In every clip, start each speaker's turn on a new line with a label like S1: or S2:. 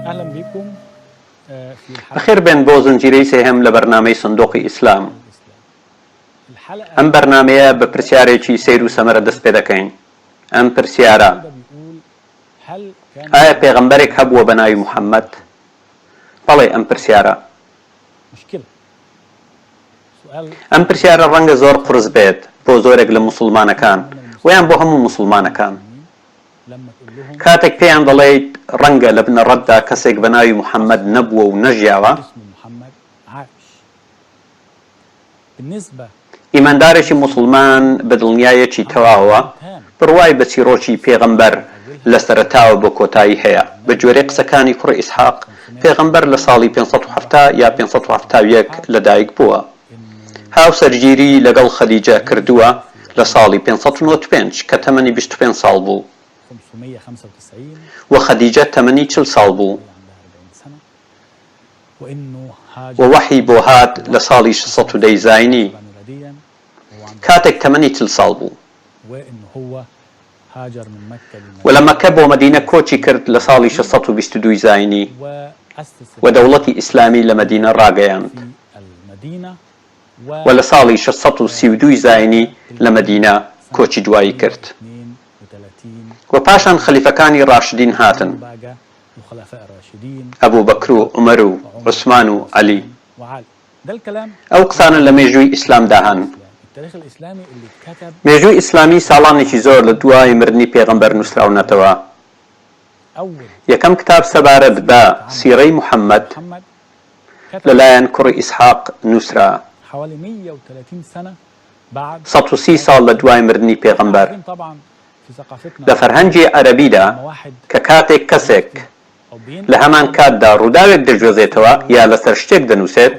S1: أهلا بكم في
S2: بخير بين بۆ زنجیرەی سێهەم لە بەرنامەی سندوقی ئیسلام. ئەم بەرنامەیە بە پرسیارێکی سیر و سەمەرە دەست پێ دەکەین. ئەم پرسیارە: ئایا پێغەمبەرێک هەبووە بە ناوی موحەممەد؟ بەڵێ، ئەم پرسیارە. ئەم پرسیارە ڕەنگە زۆر قورس بێت بۆ زۆرێک لە موسڵمانەکان ویان بۆ هەموو موسڵمانەکان. کاتێک پێیان دەڵێیت ڕەنگە لە بنەڕەتدا کەسێک بە ناوی موحەممەد نەبووە و نەژیاوە، ئیماندارێکی موسڵمان بە دڵنیایەکی تەواوە بڕوای بە چیرۆکی پێغەمبەر لە سەرەتاوە بۆ کۆتایی هەیە. بە جۆرەی قسەکانی کوڕی ئیسحاق، پێغەمبەر لە ساڵی 570 یا 571 لەدایک بووە. هاوسەرگیری لەگەڵ خەدیجە کردووە لە ساڵی 595 کە تەمەنی 25 ساڵ بوو، و خەدیجە تەمەنی 40 ساڵ بوو، و وەحی بۆ هات لە ساڵی 610 زاینی کاتێک تەمەنی 40 ساڵ بوو، و لە مەکە بۆ مەدینە کۆچی کرد لە ساڵی 622 زاینی، و دەوڵەتی ئیسلامی لە مەدینە ڕاگەیاند، و لە ساڵی 632 زاینی لە مەدینە کۆچی دوایی کرد. و پاشان خەلیفەکانی ڕاشدین هاتن: ئەبوو بەکر و عومەر و عوسمان و عەلی. ئەو قسانە لە مێژووی ئیسلامدا هەن. مێژووی ئیسلامی ساڵانێکی زۆر لە دوای مردنی پێغەمبەر نووسراونەتەوە. یەکەم کتاب سەبارەت بە سیرەی موحەممەد لەلایەن کوڕی ئیسحاق نووسرا 130 ساڵ لە دوای مردنی پێغەمبەر. لە فەرهەنگی عەرەبیدا کە کاتێک کەسێک لە هەمان کاتدا ڕووداوێک دەجوێزێتەوە یا لەسەر شتێک دەنووسێت،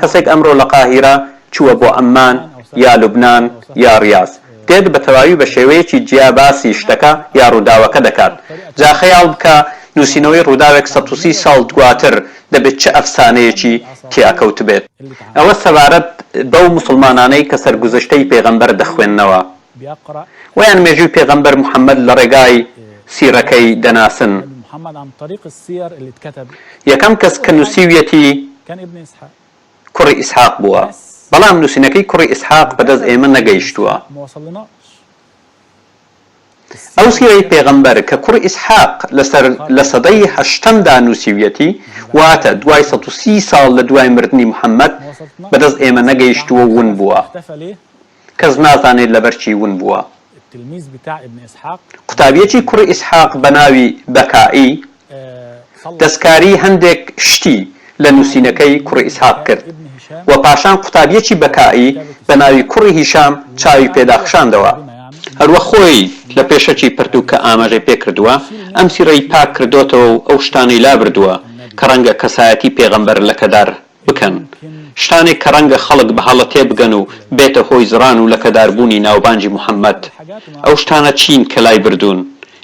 S2: کەسێک ئەمڕۆ لە قاهیرە چووە بۆ ئەممان یا لوبنان یا ڕیاض، دێت بە تەواوی بە شێوەیەکی جیا باسی شتەکە یا ڕووداوەکە دەکات. جا خەیاڵ بکە نووسینەوەی ڕووداوێک 130 ساڵ دواتر دەبێت چه ئەفسانەیەکی تیاکەوت بێت. ئەوە سەبارەت بەو موسڵمانانەی کە سەرگوزەشتەی پێغەمبەر دەخوێننەوە، ویان مێژووی پێغەمبەر موحەممەد لە ڕێگای سیرەکەی دەناسن. یەکەم کەس کە نووسیویەتی کوڕی ئیسحاق بووە، بەڵام نووسینەکەی کوڕی ئیسحاق بەدەست ئێمە نەگەیشتووە. ئەو سیرەی پێغەمبەر کە کوڕی ئیسحاق لە سەدەی هەشتەمدا نووسیویەتی، واتە دوای 130 ساڵ لە دوای مردنی موحەممەد بەدەست ئێمە نەگەیشتووە، ون بووە. کەس نازانێت لەبەرچی ون بووە. قوتابیەکی کوڕی ئیسحاق بە ناوی بەکائی دەستکاری هەندێک شتی لە نووسینەکەی کوڕی ئیسحاق کرد، و پاشان قوتابیەکی بەکائی بە ناوی کوڕی هیشام چاوی پێداخشاندەوە. هەروە خۆی لە پێشەکی پردوو کە ئاماژەی پێکردووە ئەم سیرەی پاک کردوتەوە و ئەو شتانەی لابردووە کە ڕەنگە کەسایەتی پێغەمبەر لەکەدار بکەن، شتانێک کە ڕەنگە خەڵک بە هەڵە تێبگەن و بێتە هۆی زڕان و لەکەداربوونی ناوبانجی موحەممەد. ئەو شتانە چین کە لای بردوون،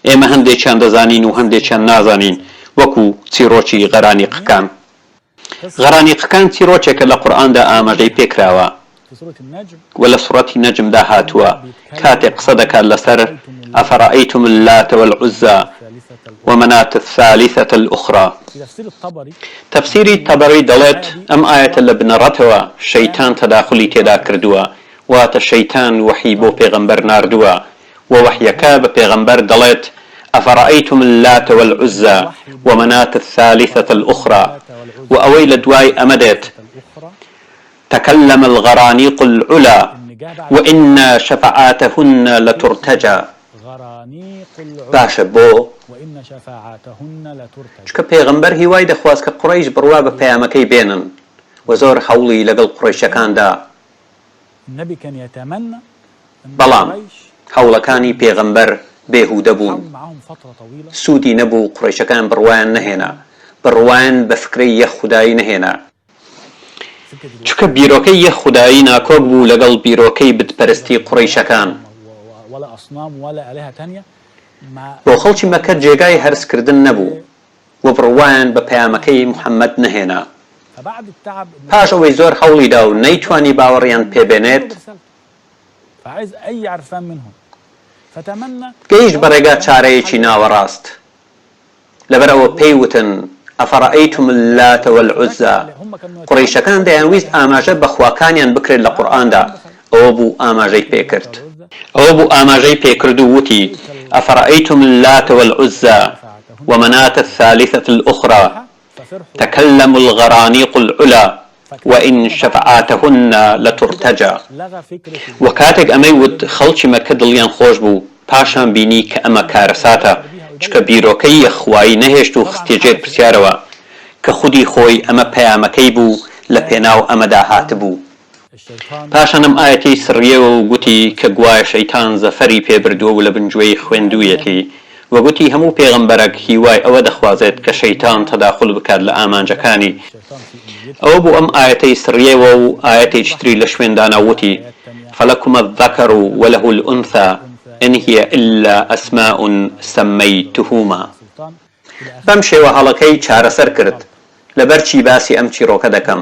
S2: ئێمە هەندێکیان دەزانین و هەندێکیان نازانین، وەکو چیرۆکی غەرانیقەکان. غەرانیقەکان چیرۆکێکە لە قورئاندا ئاماژەی پێکراوە و لە سوڕەتی نەجمدا هاتووە کاتێک قسە دەکات لەسەر ئەفەڕەئەیتم اللات والعوزا ومناة الثالثة الأخرى. تەفسیری تەبەری دەڵێت ئەم ئاەتە لە بنەڕەتەوە شەیتان تەداخلی تێدا کردووە، واتە شەیتان وەحی بۆ پێغەمبەر ناردووە، و وەحیەکە بە پێغەمبەر دەڵێت ئەفەڕەئەیتم اللات والعوزا ومناة الثالثة الأخرى، و ئەوەی لە دوای ئەمە دێت تكلم الغرانيق العلا وإن شفاعاتهن لترتجى. باشە بۆ چکە پێغەمبەر هیوای دەخواست کە قوڕەیش بڕوا بە پەیامەکەی بێنن، و زۆر هەوڵی لەگەڵ قوڕەیشەکاندا، بەڵام هەوڵەکانی پێغەمبەر بێهودە بوون، سوودی نەبوو، قوڕەیشەکان بڕوایان نەهێنا، بڕوایان بە فکرەی یەک خودایی نەهێنا، چکە بیرۆکەی یەک خودایی ناکۆک بوو لەگەڵ بیرۆکەی بتپەرستی قوڕەیشەکان. بۆ خەڵکی مەکە جێگای هەرسکردن نەبوو، و بڕوایان بە پەیامەکەی محەممەد نەهێنا. پاش ئەوەی زۆر هەوڵیدا و نەیتوانی باوەڕیان پێبێنێت، گەیشت بە ڕێگا چارەیەکی ناوەڕاست. لەبەرەوە پێی وتن: ئەفەڕەئەیتم اللات والعوزا. قوڕیشەکان دەیانویست ئاماژە بە خواکانیان بکرێت لە قورئاندا. ئەوە بوو ئاماژەی پێکرد. و وتی: ئەفەڕەئەیتم اللات والعوزا ومناة الثالثة الأخرى تكلم الغرانيق العلا وإن شفعاتهن لترتجى. وكاتك أميود خلشي مكة دڵیان خۆش بوو، پاشان بینی کە ئەمە کارەساتە، چکە بیرۆکەی یەخوایی نەهێشت و خستێجێر پرسیارەوە کە خودی خۆی ئەمە پەیامەکەی بوو لە پێناو ئەمەدا هاتبوو. پاشانم ئاەتی سڕیەوە و گوتی کە گوایە شەیتان زەفەری پێبردووە و لە بنجوەی خوێندوویەتی، وەگوتی هەموو پێغەمبەرێک هیوای ئەوە دەخوازێت کە شەیتان تەداخل بکات لە ئامانجەکانی. ئەوە بوو ئەم ئاەتەی سڕیەوە و ئاەتێکی تری لە شوێندانا وتی: فلكم الذكر وله الأنثى إن هي إلا أسماء سميتهما. بەم شێوە هەڵەکەی چارەسەر کرد. لەبەرچی باسی ئەم چیرۆکە دەکەم؟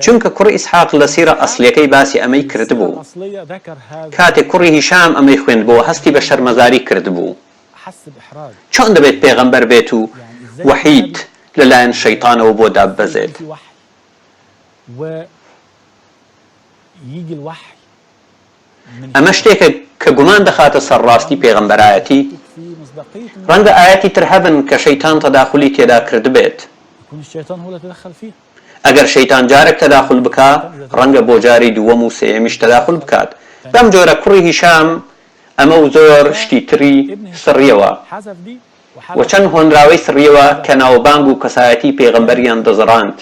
S2: چونکە کوڕی ئیسحاق لە سیرە ئەسڵیەکەی باسی ئەمەی کردبوو. کاتێک کوڕی هیشام ئەمەی خوێندبووە هەستی بە شەرمەزاری کردبوو. چۆن دەبێت پێغەمبەر بێت و وەحید لەلایەن شەیتانەوە بۆ داببەزێت؟ ئەمە شتێکە کە گومان دەخاتە سەر ڕاستی پێغەمبەرایەتی. ڕەنگە ئاەتی تر هەبن کە شەیتان تەداخلی تێدا کردبێت. ئەگەر شەیتان جارێک تەداخل بکا، ڕەنگە بۆ جاری دووەم و سێیەمیش تەداخل بکات. بەم جۆرە کوڕی هیشام ئەمە و زۆر شتی تری سڕیەوە و چەند هۆنراوەی سڕیەوە کە ناوبانگ و کەسایەتی پێغەمبەریان دەزڕاند.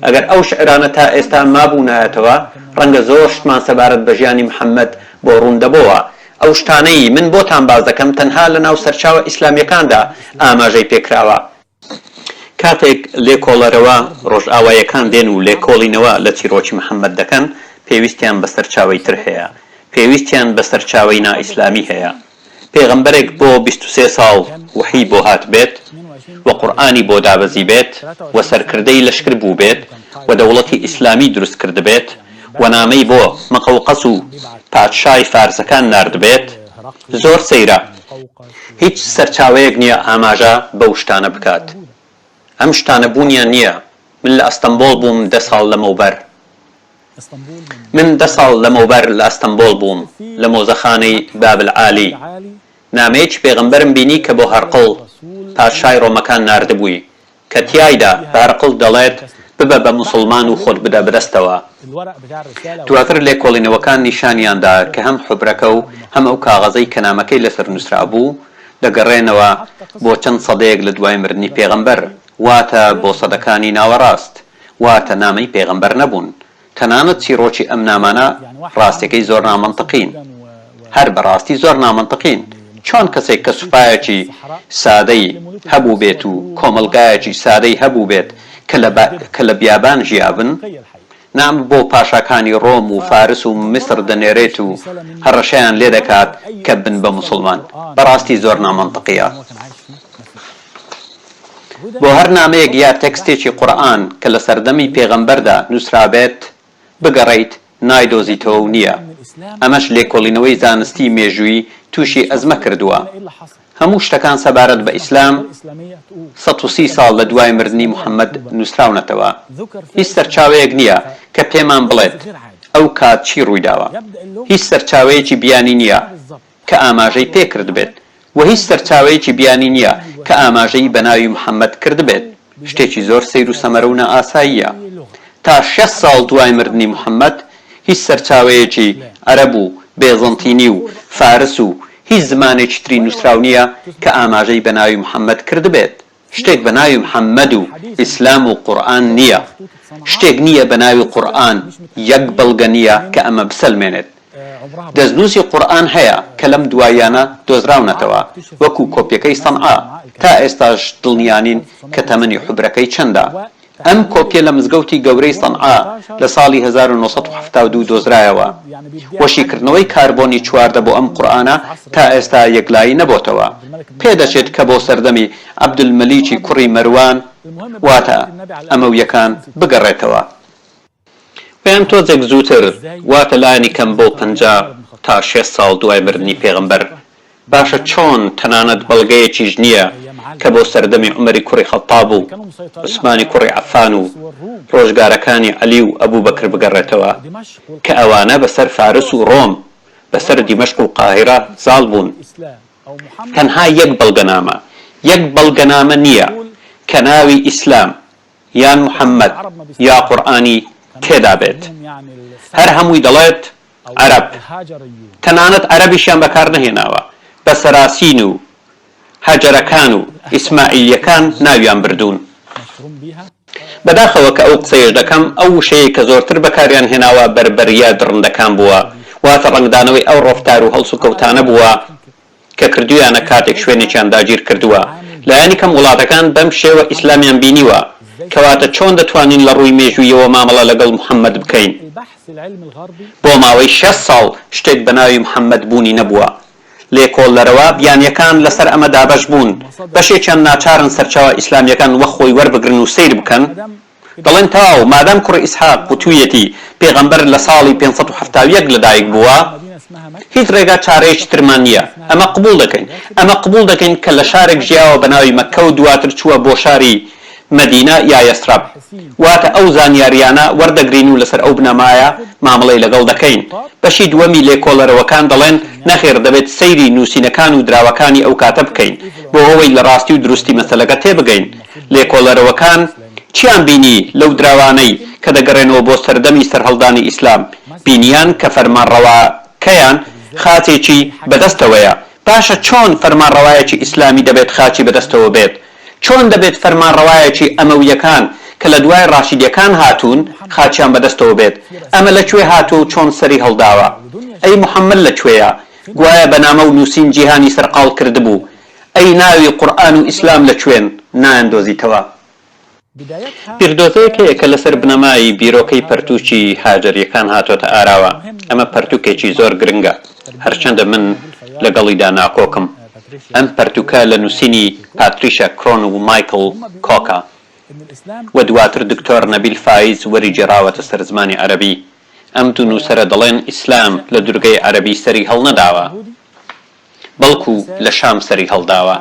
S2: ئەگەر ئەو شعرانە تا ئێستا مابوونایەتەوە، ڕەنگە زۆر شتمان سەبارەت بە ژیانی محەممەد بۆ ڕوندەبەوە. ئەو شتانەی من بۆتان باز دەکەم تەنها لە ناو سەرچاوە ئیسلامیەکاندا ئاماژەی پێکراوە. کاتێک لێکۆڵەرەوە ڕۆژئاوایەکان دێن و لێکۆڵینەوە لە چیرۆکی محەممەد دەکەن، پێویستیان بە سەرچاوەی تر هەیە، پێویستیان بە سەرچاوەی نائیسلامی هەیە. پێغەمبەرێک بۆ 23 ساڵ وحی بۆ هات بێت و قورئانی بۆ دابەزی بێت و سەرکردەی لەشکر بوو بێت و دەوڵەتی ئیسلامی دروست کرد بێت و نامەی بۆ مەقەوقەس و پادشای فارسەکان ناردبێت، زۆر سەیرە. هیچ سەرچاوەیەک نییە ئاماژە بەو شتانە بکات. ئەم شتانە بوونیان نییە. من لە ئەستەمبۆڵ بووم 10 ساڵ لەمەوبەر. من 10 ساڵ لەمەوبەر لە ئەستەمبۆڵ بووم، لە مۆزەخانەی بابلعالی. نامەیەکی پێغەمبەرم بینی کە بۆ هەرقڵ پادشای ڕۆمەکان ناردبووی، کە تیایدا بە هەرقڵ دەڵێت ببە بە موسڵمان و خۆت بدە بەدەستەوە. دواتر لێکۆڵینەوەکان نیشانیاندا کە هەم حوبرەکە و هەم ئەو کاغەزەی کە نامەکەی لەسەر نووسرا بوو دەگەڕێنەوە بۆ چەند سەدەیەک لە دوای مردنی پێغەمبەر، واتە بۆ سەدەکانی ناوەڕاست، واتە نامەی پێغەمبەر نەبوون. تەنانەت چیرۆکی ئەم نامانە ڕاستیەکەی زۆر نامەنتەقین، هەر بەڕاستی زۆر نامەنتەقین. چۆن کەسێک کە سوپایەکی سادەی هەبوو بێت و کۆمەلگایەکی سادەی هەبوو بێت کە لە بیابان ژیابن، نام بۆ پاشاکانی ڕۆم و فارس و میسر دەنێرێت و هەڕەشەیان لێ دەکات کە بن بە موسڵمان. بەڕاستی زۆر نامەنتەقیە. بۆ هەر نامەیەک یا تەکستێکی قورئان کە لە سەردەمی پێغەمبەردا نووسرابێت بگەڕیت نایدۆزیتەوە و نییە. ئەمەش لێکۆڵینەوەی زانستی مێژووی تووشی ئەزمە کردووە. هەموو شتەکان سەبارەت بە ئیسلام 130 ساڵ لە دوای مردنی محەممەد نووسراونەتەوە. هیچ سەرچاوەیەک نییە کە پێمان بڵێت ئەو کات چی ڕوویداوە. هیچ سەرچاوەیەکی بیانی نییە کە ئاماژەی پێکرد بێت و هیچ سەرچاوەیەکی بیانی نییە کە ئاماژەی بە ناوی محەممەد کرد بێت. شتێکی زۆر سەیر و سەمەرە و نائاساییە. تا 6 ساڵ دوای مردنی محەممەد هیچ سەرچاوەیەکی عەرەب و بێزەنتینی و فارس و هیچ زمانێکی تری نووسراو نییە کە ئاماژەی بە ناوی محەممەد کرد بێت. شتێک بە ناوی محەممەد و ئیسلام و قورئان نییە. شتێک نییە بە ناوی قورئان، یەک بەڵگە نییە کە ئەمە بسەلمێنێت. دەستنووسی قورئان هەیە کە لەم دواییانە دۆزراونەتەوە، وەکو کۆپیەکەی سەنعا. تا ئێستاش دڵنیانین کە تەمەنی حوبرەکەی چەندە. ئەم کۆپیە لە مزگەوتی گەورەی سەنعا لە ساڵی 1972 دۆزرایەوە. وەشیکردنەوەی کاربۆنی چواردە بۆ ئەم قورئانە تا ئێستا یەکلایی نەبۆتەوە. پێدەچێت کە بۆ سەردەمی عەبدولمەلیکی کوڕی مەروان واتە ئەمەویەکان بگەڕێتەوە. پێیان تۆزێک زووتر واتە لایەنی کەم بۆ 50 تا 6 ساڵ دوای مردنی پێغەمبەر باشە چۆن تەنانەت بەڵگەیەکیش نییە کە بۆ سەردەمی عومەری کوڕی خەتاب و عوسمانی کوڕی عەفان و ڕۆژگارەکانی عەلی و ئەبوو بەکر بگەڕێتەوە کە ئەوانە بەسەر فارس و ڕۆم بەسەر دیمەشق و قاهیرە زاڵ بوون. تەنها یەک بەڵگەنامە نییە کە ناوی ئیسلام یان محەممەد یا قورئانی تێدا بێت. هەر هەمووی دەڵێت عەرەب، تەنانەت عەرەبیشیان بەکار نەهێناوە، بە سەراسین و هەجەرەکان و ئیسماعیلیەکان ناویان بردوون. بەداخەوە کە ئەو قسەیەش دەکەم ئەو وشەیە کە زۆرتر بەکاریان هێناوە بەربەریە درڕندەکان بووە، واتە ڕەنگدانەوەی ئەو ڕۆفتار و هەڵس و کەوتانە بووە کە کردویانە کاتێک شوێنێکیان داگیر کردووە. لایەنی کەم وڵاتەکان بەم شێوە ئیسلامیان بینیوە، کەواتە چۆن دەتوانین لە ڕووی مێژوویەوە مامەڵە لەگەڵ محەممەد بکەین. بۆ ماوەی 6 ساڵ شتێک بە ناوی محەممەد بوونی نەبووە. لێکۆڵەرەوە بیانیەکان لەسەر ئەمە دابەش بوون، بەشێکیان ناچارن سەرچاوە ئیسلامیەکان وەک خۆی وەربگرن و سیر بکەن. دەڵێن تاو مادام کوڕی ئیسحاق وتوویەتی پێغەمبەر لە ساڵی 571 لەدایک بووە، هیچ ڕێگا چارەیەکی ترمان نییە. ئەمە قبول دەکەین کە لە شارێک ژیاوە بە ناوی مەککە و دواتر چووە بۆ شاری مەدینە یا یەسرەب، واتە ئەو زانیاریانە وەردەگرین و لەسەر ئەو بنەمایە مامەڵەی لەگەڵ دەکەین. بەشی دووەمی لێکۆڵەرەوەکان دەڵێن نەخێر دەبێت سەیری نووسینەکان و دراوەکانی ئەو کاتە بکەین بۆ ئەوەی لە ڕاستی و دروستی مەسەلەکە تێبگەین. لێکۆڵەرەوەکان چیان بینی لەو دراوانەی کە دەگەڕێنەوە بۆ سەردەمی سەرهەڵدانی ئیسلام؟ بینیان کە فەرمانڕەواکەیان خاچێکی بەدەستەوەیە. باشە چۆن فەرمانڕەوایەکی ئیسلامی دەبێت خاچی بەدەستەوە بێت؟ چۆن دەبێت فەرمانڕەوایەکی ئەمەویەکان کە لە دوای ڕاشیدیەکان هاتوون خاچیان بەدەستەوە بێت؟ ئەمە لەکوێ هاتووە و چۆن سەری هەڵداوە؟ ئەی محەممەد لەکوێیە؟ گوایە بەنامە و نووسین جیهانی سەرقاڵ کردبوو. ئەی ناوی قورئان و ئیسلام لەکوێن؟ نایەندۆزیتەوە. پیردۆزەیەکەیە کە لەسەر بنەمایی بیرۆکەی پەرتووکی هاجەریەکان هاتۆتە ئاراوە. ئەمە پەرتووکێکی زۆر گرنگە، هەرچەندە من لەگەڵیدا ناکۆکم. ئەم پەرتووکە لە نووسینی پاتریشە کرۆن و مایکل کۆکە و دواتر دکتۆر نەبیل فایز وەری جێراوەتە سەر زمانی عەرەبی. ئەم دوو نووسەرە دەڵێن ئیسلام لە دورگەی عەرەبی سەری هەڵنەداوە، بەڵکو لە شام سەری هەڵداوە.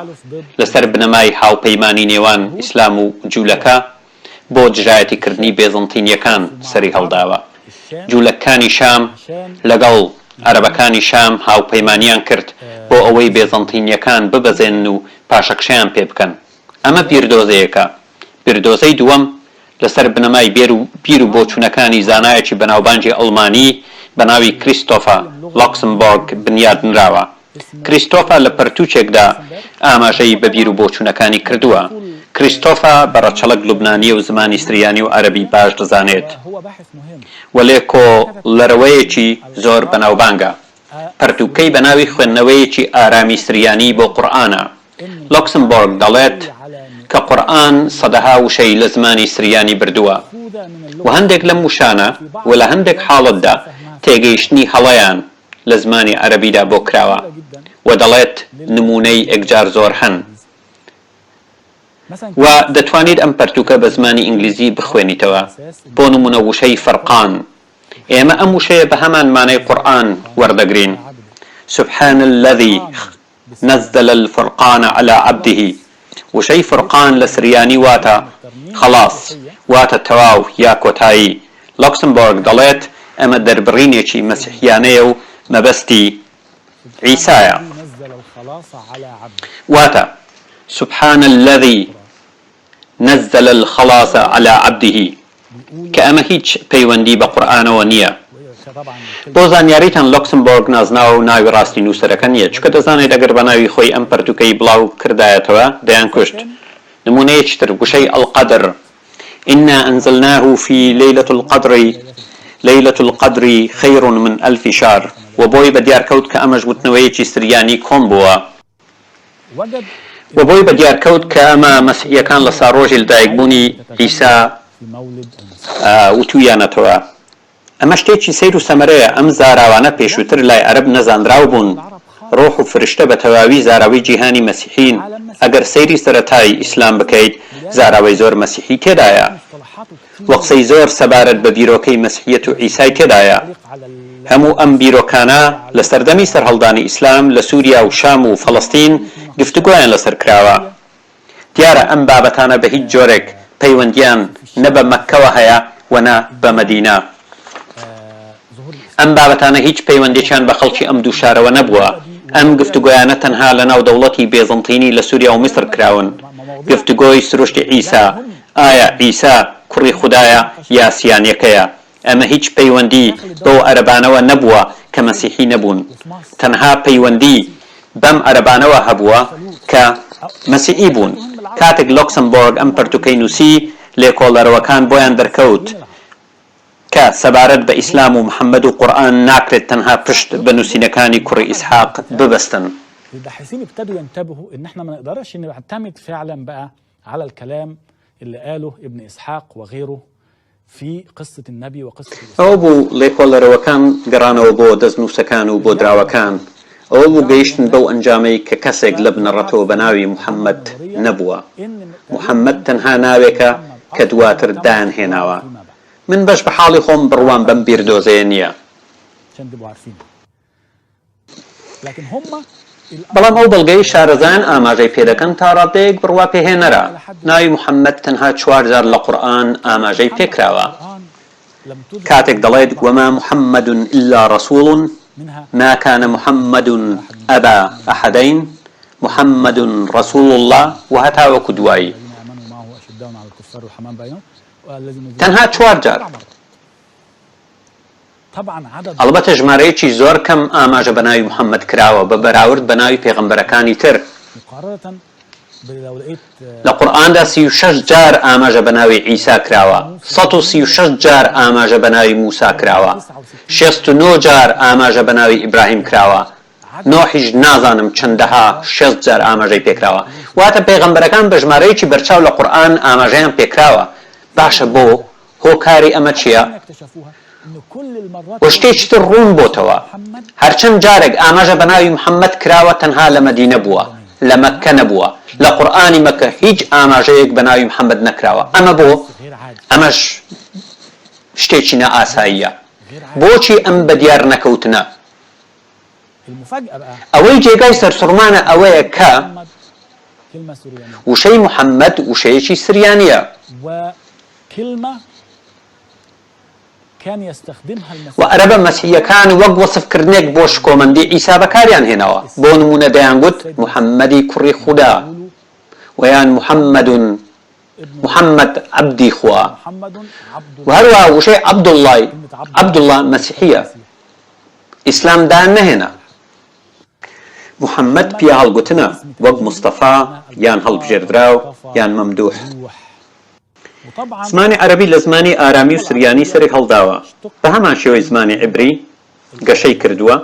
S2: لەسەر بنەمای هاوپەیمانی نێوان ئیسلام و جوولەکە بۆ دژایەتیکردنی بێزەنتینیەکان سەری هەڵداوە. جوولەکانی شام لەگەڵ عەرەبەکانی شام هاوپەیمانیان کرد بۆ ئەوەی بێزەنتینیەکان ببەزێنن و پاشەکشەیان پێ بکەن. ئەمە پیردۆزەیەکە. پیردۆزەی دووەم لەسەر بنەمای بیر و بۆچوونەکانی زانایەکی بەناوبانگی ئەڵمانی بە ناوی کریستۆفە لۆکسمبۆرگ بنیادنراوە. کریستۆفە لە پەرتووچێکدا ئاماژەی بە بیر و بۆچوونەکانی کردووە. کریستۆفە بەڕەچەڵک لوبنانی و زمانی سریانی و عەرەبی باش دەزانێت و لێکۆڵەرەوەیەکی زۆر بەناوبانگە. پەرتووکەی بە ناوی خوێندنەوەیەکی ئارامی سریانی بۆ قورئانە. لۆکسمبۆرگ دەڵێت کە قورئان سەدەها وشەی لە زمانی سریانی بردووە و هەندێک لەم وشانە و لە هەندێک حاڵەتدا تێگەیشتنی هەڵەیان لە زمانی عەرەبیدا بۆ کراوە و دەڵێت نمونەی ئەکجار زۆر هەن و دەتوانیت ئەم پەرتووکە بە زمانی ئینگلیزی بخوێنیتەوە. بۆ نمونە وشەی فەرقان، ئێمە ئەم وشەیە بە هەمان مانای قورئان وەردەگرین. سبحان الذي نزل الفرقان على عبده. وشەی فرقان لە سریانی واتە خەلاص، واتە تەواو یا کۆتایی. لۆکسمبۆرگ دەڵێت ئەمە دەربڕینێکی مەسیحیانەیە و مەبەستی عیسایە. واتە سبحان الذي نزل الخلاص على عبده، کە ئەمە هیچ پەیوەندی بە قورئانەوە نییە. بۆ زانیاریتان لۆکسمبۆرگ نازناوە و ناوی ڕاستی نووسەرەکە نییە، چکە دەزانێت ئەگەر بە ناوی خۆی ئەم پەرتووکەی بڵاو کردایەتەوە دەیان کوشت. نمونەیەکی تر وشەی ئەڵقەدر، ئینا ئەنزلناه في ليلة القدر ليلة القدر خير من ألف شهر. و بۆی بە دیارکەوت کە ئەمەش وتنەوەیەکی سریانی کۆم بووە و بۆی بە دیارکەوت کە ئەمە مەسیحیەکان لە ساڕۆژی لەدایکبوونی عیسا وتویانەتەوە ئەمە شتێکی سیر و سەمەرەیە ئەم زاراوانە پێشووتر لای عەرب نەزانراو بوون ڕۆح و فرشتە بە تەواوی زاراوەی جیهانی مەسیحین ئەگەر سەیری سەرەتایی ئیسلام بکەیت زاراوەی زۆر مەسیحی تێدایە وە قسەی زۆر سەبارەت بە بیرۆکەی مەسیحیەت و عیسای تێدایە هەموو ئەم بیرۆکانە لە سەردەمی سەرهەڵدانی ئیسلام لە سووریا و شام و فەڵەستین گفتوگۆیان لەسەر کراوە دیارە ئەم بابەتانە بە هیچ جۆرێک پەیوەندیان نە بە مەککەوە هەیە و نە بە مەدینە ئەم بابەتانە هیچ پەیوەندێکیان بە خەڵکی ئەم دوو شارەوە نەبووە ئەم گفتوگۆیانە تەنها لە ناو دەوڵەتی بێزەنتینی لە سووریا و میسر کراون گفتوگۆی سروشتی عیسا ئایا عیسا کوڕی خودایە یا سیانیەکەیە ئەمە هیچ پەیوەندی بەو عەرەبانەوە نەبووە کە مەسیحی نەبوون تەنها پەیوەندی بەم عەرەبانەوە هەبووە کە مەسیحی بوون کاتێک لوکسمبۆرگ ئەم پەرتوکەی نووسی لێکۆڵەرەوەکان بۆیان دەرکەوت کە سەبارەت بە ئیسلام و محەممەد و قورئان ناکرێت تەنها پشت بە نووسینەکانی کوڕی ئیسحاق ببەستن
S1: الباحثين ابتدوا ينتبهوا ان احنا ما نقدرش نعتمد فعلا بقى على الكلام اللي قاله ابن اسحاق وغيره في قصة النبي وقصة الإسلام.
S2: ئەو بوو لێکۆڵەرەوەکان گەڕانەوە بۆ دەستنووسەکان و بۆ دراوەکان ئەو بوو گەیشتن بەو ئەنجامەی کە کەسێک لە بنەڕەتەوە بە ناوی محەممەد نەبووە محەممەد تەنها ناوێکە کە دواتر دایانهێناوە من بەش بە حاڵی خۆم بڕوان بەم بیردۆزەیە نییە بەڵام ئەو بەڵگەی شارەزایان ئاماژەی پێدەکەن تا ڕادەیەک بڕوا پێهێنەرە ناوی محەممەد تەنها 4 جار لە قورئان ئاماژەی پێکراوە کاتێک دەڵێت وەما محەممەد إلا رسول ما كان محمد أبا أحدين محمد رسول الله وهتا وەکو دوایی تەنها 4 جار ئەڵبەتە ژمارەیەکی زۆر کەم ئاماژە بە ناوی محەممەد کراوە بە بەراورد بە ناوی پێغەمبەرەکانی تر لە قورئاندا 36 جار ئاماژە بە ناوی عیسا کراوە 136 جار ئاماژە بە ناوی موسا کراوە 69 جار ئاماژە بە ناوی ئیبراهیم کراوە نۆحیش نازانم چەندەها 6 جار ئاماژەی پێکراوە واتە پێغەمبەرەکان بە ژمارەیەکی بەرچاو لە قورئان ئاماژەیان پێکراوە باشە بۆ هۆکاری ئەمە چییە و شتێکی تر ڕوون بۆتەوە هەرچەند جارێک ئاماژە بە ناوی محەممەد کراوە تەنها لە مەدینە بووە لە مەککە نەبووە لە قورئانی مەککە هیچ ئاماژەیەک بە ناوی محەممەد نەکراوە ئەمە بۆ ئەمەش شتێکی نائاساییە بۆچی ئەم بە دیار نەکەوتنە ئەوەی جێگای سەرسوڕمانە ئەوەیە کە وشەی محەممەد وشەیەکی سریانیە و عەرەبە مەسیحیەکان وەک وەسفکردنێک بۆ شکۆمەندی عیسا بەکاریان هێناوە بۆ نمونە دەیانگوت محەممەدی کوڕی خودا ویان محەممەد عەبدی خوا و هەروەها وشەی عەبدوڵڵا مەسیحیە ئیسلام دایان نەهێنا محەممەد پیا هەڵگوتنە وەک مستەفا یان هەڵبژێردراو یان مەمدوح زمانی عەرەبی لە زمانی ئارامی و سریانی سەرێک هەڵداوە بە هەمان شێوەی زمانی عیبری گەشەی کردووە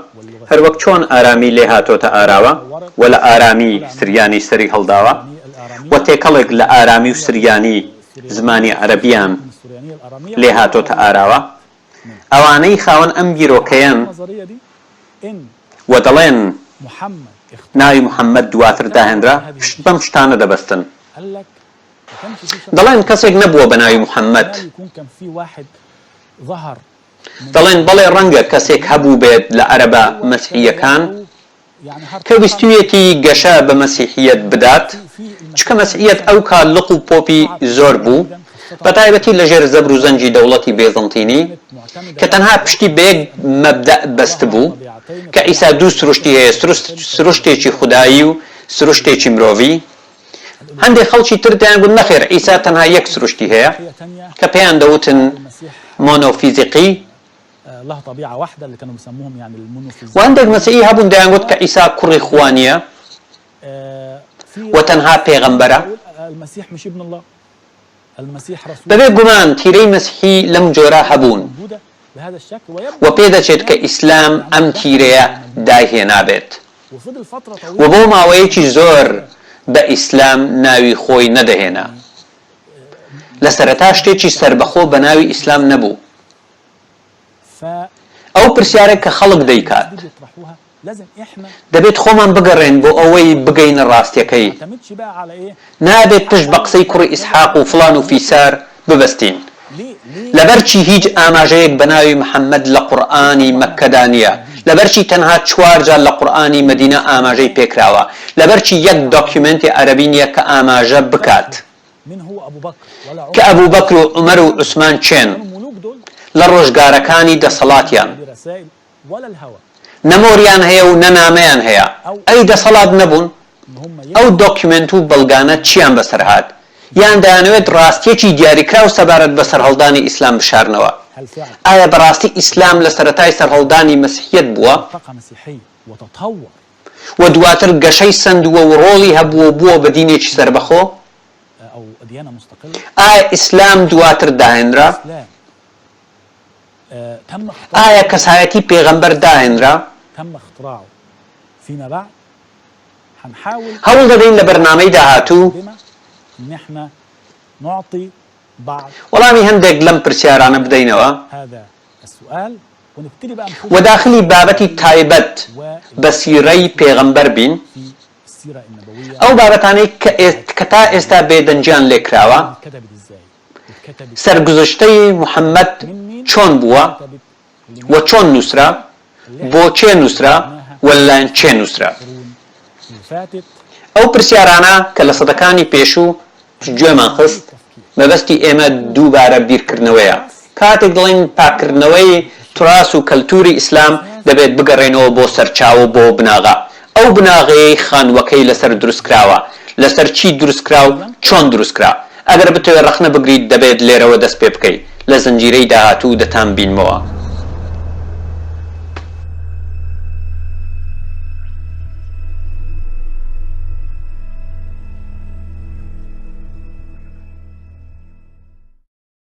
S2: هەروەک چۆن ئارامی لێ هاتۆتە ئاراوە و لە ئارامی سریانی سەری هەڵداوە و تێکەڵێک لە ئارامی و سریانی زمانی عەرەبیان لێ هاتۆتە ئاراوە ئەوانەی خاوەن ئەم بیرۆکەیان و دەڵێن ناوی محەممەد دواتر داهێنرا بەم شتانە دەبەستن دەڵێن کەسێک نەبووە بە ناوی محەممەد دەڵێن بەڵێ ڕەنگە کەسێک هەبوو بێت لە عەرەبە مەسیحیەکان کە ویستویەتی گەشە بە مەسیحیەت بدات چکە مەسیحیەت ئەو کات لق و پۆپی زۆر بوو بەتایبەتی لەژێر زەبر و زەنجی دەوڵەتی بێزەنتینی کە تەنها پشتی بەیەک مەبدە بەست بوو کە ئیسا دوو سروشتی هەیە سروشتێکی خودایی و سروشتێکی مرۆڤی هەندێک خەڵکی تر دەیانگوت نەخێر ئیسا تەنها یەک سروشتی هەیە کە پێیان دەوتن مۆنۆفیزیقی و هەندێک مەسیحی هەبوون دەیانگوت کە ئیسا کوڕی خوا نییە و تەنها پێغەمبەرە بەبێ گومان تیرەی مەسیحی لەم جۆرە هەبوون و پێدەچێت کە ئیسلام ئەم تیرەیە داهێنابێت و بۆ ماوەیەکی زۆر بە ئیسلام ناوی خۆی نەدەهێنا لە سەرەتا شتێکی سربەخۆ بە ناوی ئیسلام نەبوو. ئەو پرسیارێک کە خەڵک دەیکات دەبێت خۆمان بگەڕێن بۆ ئەوەی بگەینە ڕاستیەکەی. نابێت پشت بە قسەی کوڕی ئیسحاق و فڵان و فیسار ببەستین. لەبەرچی هیچ ئاماژەیەک بە ناوی محەممەد لە قورئانی مەککەدا نییە، لەبەرچی تەنها 4 جار لە قورئانی مەدینە ئاماژەی پێکراوە، لەبەرچی یەک دۆکیومنتی عەرەبی نییە کە ئاماژە بکات کە ئەبوو بەکر و عومەر و عوسمان چێن لە ڕۆژگارەکانی دەسەڵاتیان. نەمۆریان هەیە و نەنامەیان هەیە. ئەی دەسەڵات نەبوون ئەو دۆکیومنت و بەڵگانە چیان بەسەر هات؟ یان دەیانەوێت ڕاستیەکی دیاریکراو سەبارەت بە سەرهەڵدانی ئیسلام بشارنەوە؟ ئایا بەڕاستی ئیسلام لە سەرەتای سەرهەڵدانی مەسیحیەت بووە و دواتر گەشەی سندووە و ڕۆڵی هەبووە بووە بە دینێکی سەربەخۆ؟ ئایا ئیسلام دواتر داهێنرا؟ ئایا کەسایەتی پێغەمبەر داهێنرا؟ هەوڵ دەدەین لە بەرنامەی داهاتوو وەڵامی هەندێک لەم پرسیارانە بدەینەوە و داخلی بابەتی تایبەت بە سیرەی پێغەمبەر بین، ئەو بابەتانەی کە تا ئێستا بێدەنجیان لێکراوە، سەرگوزەشتەی محەممەد چۆن بووە و چۆن نووسرا، بۆ چێ نووسرا و لەلایەن چێ نووسرا. ئەو پرسیارانە کە لە سەدەکانی پێشوو گوێمان خست مەبەستی ئێمە دووبارە بیرکردنەوەیە. کاتێک دڵین پاکردنەوەی تراس و کەلتوری ئیسلام دەبێت بگەڕێنەوە بۆ سەرچاو بۆ بناغا. ئەو بناغەیەی خانوەکەی لەسەر دروستکراوە، لەسەر چی دروستکراو، چۆن دروستکرا. ئەگەر بتوێت ڕەخنە بگریت دەبێت لێرەوە دەست پێ بکەیت. لە زنجیرەی داهاتوو دەتان بینمەوە.